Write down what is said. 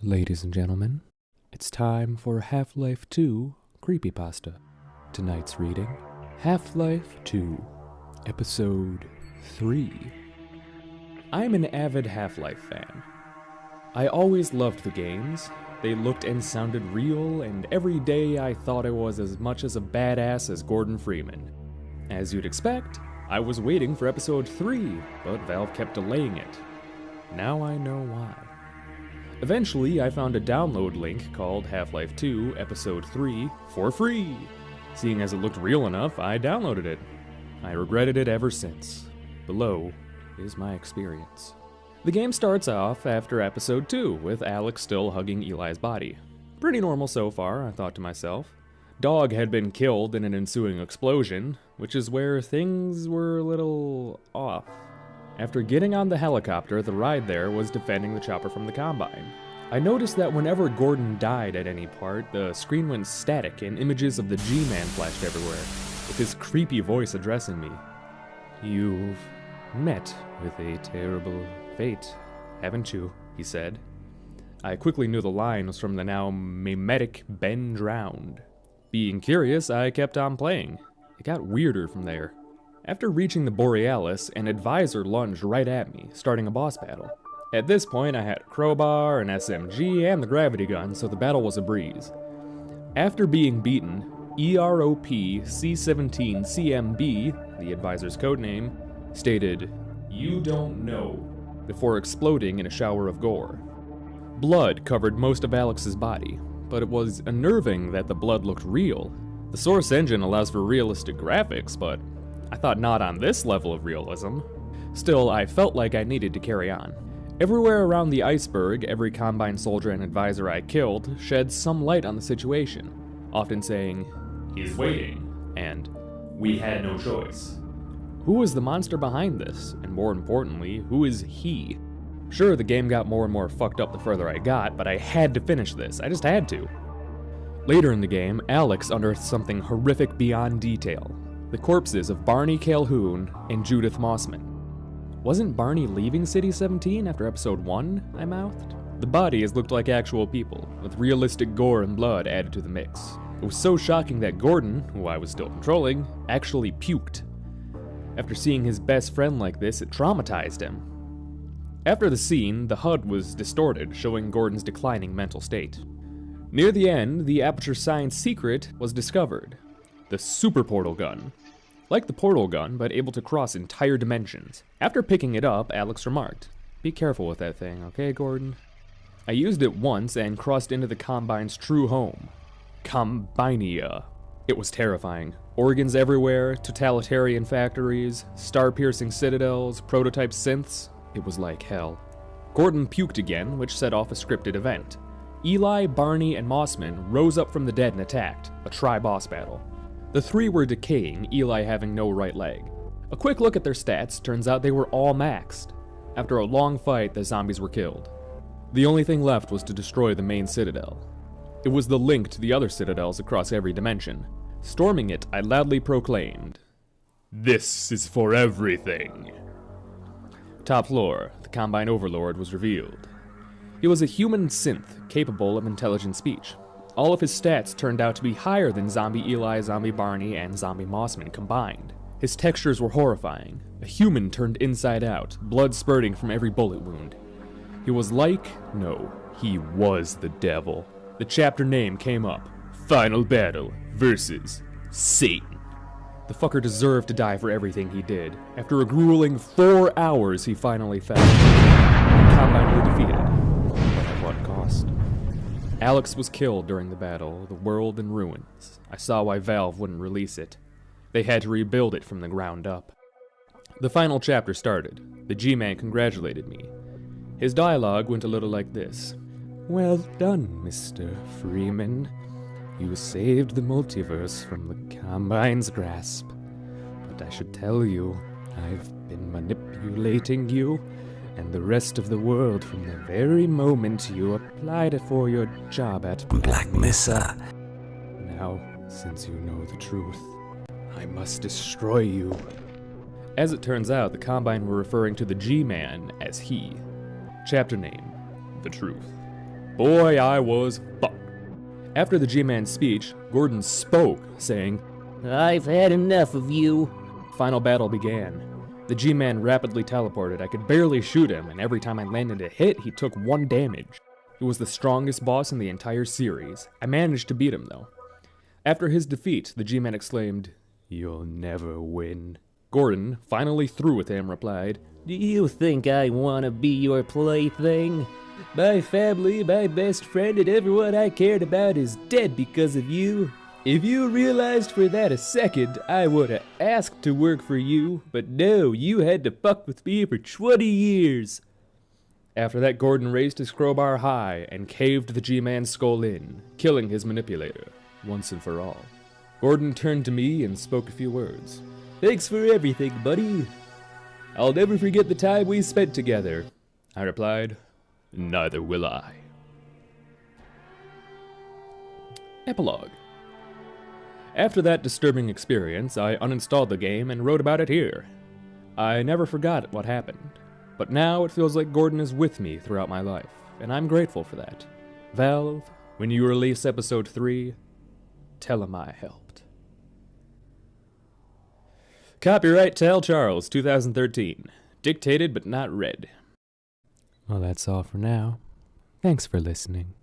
Ladies and gentlemen, it's time for Half-Life 2 Creepypasta. Tonight's reading, Half-Life 2, Episode 3. I'm an avid Half-Life fan. I always loved the games. They looked and sounded real, and every day I thought I was as much as a badass as Gordon Freeman. As you'd expect, I was waiting for Episode 3, but Valve kept delaying it. Now I know why. Eventually, I found a download link called Half-Life 2 Episode 3 for free. Seeing as it looked real enough, I downloaded it. I regretted it ever since. Below is my experience. The game starts off after Episode 2, with Alex still hugging Eli's body. Pretty normal so far, I thought to myself. Dog had been killed in an ensuing explosion, which is where things were a little off. After getting on the helicopter, the ride there was defending the chopper from the Combine. I noticed that whenever Gordon died at any part, the screen went static and images of the G-Man flashed everywhere, with his creepy voice addressing me. "You've met with a terrible fate, haven't you?" he said. I quickly knew the line was from the now mimetic Ben Drowned. Being curious, I kept on playing. It got weirder from there. After reaching the Borealis, an advisor lunged right at me, starting a boss battle. At this point, I had a crowbar, an SMG, and the gravity gun, so the battle was a breeze. After being beaten, EROP C-17CMB, the advisor's codename, stated, "You don't know," before exploding in a shower of gore. Blood covered most of Alex's body, but it was unnerving that the blood looked real. The Source engine allows for realistic graphics, but I thought not on this level of realism. Still, I felt like I needed to carry on. Everywhere around the iceberg, every Combine soldier and advisor I killed shed some light on the situation, often saying, "He's waiting," and "We had no choice." Who is the monster behind this? And more importantly, who is he? Sure, the game got more and more fucked up the further I got, but I had to finish this. I just had to. Later in the game, Alex unearthed something horrific beyond detail. The corpses of Barney Calhoun and Judith Mossman. Wasn't Barney leaving City 17 after Episode 1, I mouthed? The bodies looked like actual people, with realistic gore and blood added to the mix. It was so shocking that Gordon, who I was still controlling, actually puked. After seeing his best friend like this, it traumatized him. After the scene, the HUD was distorted, showing Gordon's declining mental state. Near the end, the Aperture Science secret was discovered. The Super Portal Gun. Like the portal gun, but able to cross entire dimensions. After picking it up, Alex remarked, "Be careful with that thing, okay, Gordon?" I used it once and crossed into the Combine's true home. Combinia. It was terrifying. Organs everywhere, totalitarian factories, star-piercing citadels, prototype synths. It was like hell. Gordon puked again, which set off a scripted event. Eli, Barney, and Mossman rose up from the dead and attacked, a tri-boss battle. The three were decaying, Eli having no right leg. A quick look at their stats turns out they were all maxed. After a long fight, the zombies were killed. The only thing left was to destroy the main citadel. It was the link to the other citadels across every dimension. Storming it, I loudly proclaimed, "This is for everything." Top floor, the Combine Overlord was revealed. He was a human synth capable of intelligent speech. All of his stats turned out to be higher than Zombie Eli, Zombie Barney, and Zombie Mossman combined. His textures were horrifying. A human turned inside out, blood spurting from every bullet wound. He was he was the devil. The chapter name came up. Final Battle versus Satan. The fucker deserved to die for everything he did. After a grueling 4 hours, he finally fell. The Combine were defeated. But at what cost? Alex was killed during the battle, the world in ruins. I saw why Valve wouldn't release it. They had to rebuild it from the ground up. The final chapter started. The G-Man congratulated me. His dialogue went a little like this. "Well done, Mr. Freeman. You saved the multiverse from the Combine's grasp. But I should tell you, I've been manipulating you and the rest of the world from the very moment you applied for your job at Black Mesa. Now, since you know the truth, I must destroy you." As it turns out, the Combine were referring to the G-Man as he. Chapter name, The Truth. Boy, I was fucked. After the G-Man's speech, Gordon spoke, saying, I've had enough of you. Final battle began. The G-Man rapidly teleported. I could barely shoot him, and every time I landed a hit, he took 1 damage. He was the strongest boss in the entire series. I managed to beat him, though. After his defeat, the G-Man exclaimed, You'll never win. Gordon, finally through with him, replied, Do you think I want to be your plaything? My family, my best friend, and everyone I cared about is dead because of you. If you realized for that a second, I would have asked to work for you, but no, you had to fuck with me for 20 years. After that, Gordon raised his crowbar high and caved the G-Man's skull in, killing his manipulator, once and for all. Gordon turned to me and spoke a few words. Thanks for everything, buddy. I'll never forget the time we spent together. I replied, Neither will I. Epilogue. After that disturbing experience, I uninstalled the game and wrote about it here. I never forgot what happened, but now it feels like Gordon is with me throughout my life, and I'm grateful for that. Valve, when you release episode 3, tell him I helped. Copyright Tal Charles, 2013. Dictated but not read. Well, that's all for now. Thanks for listening.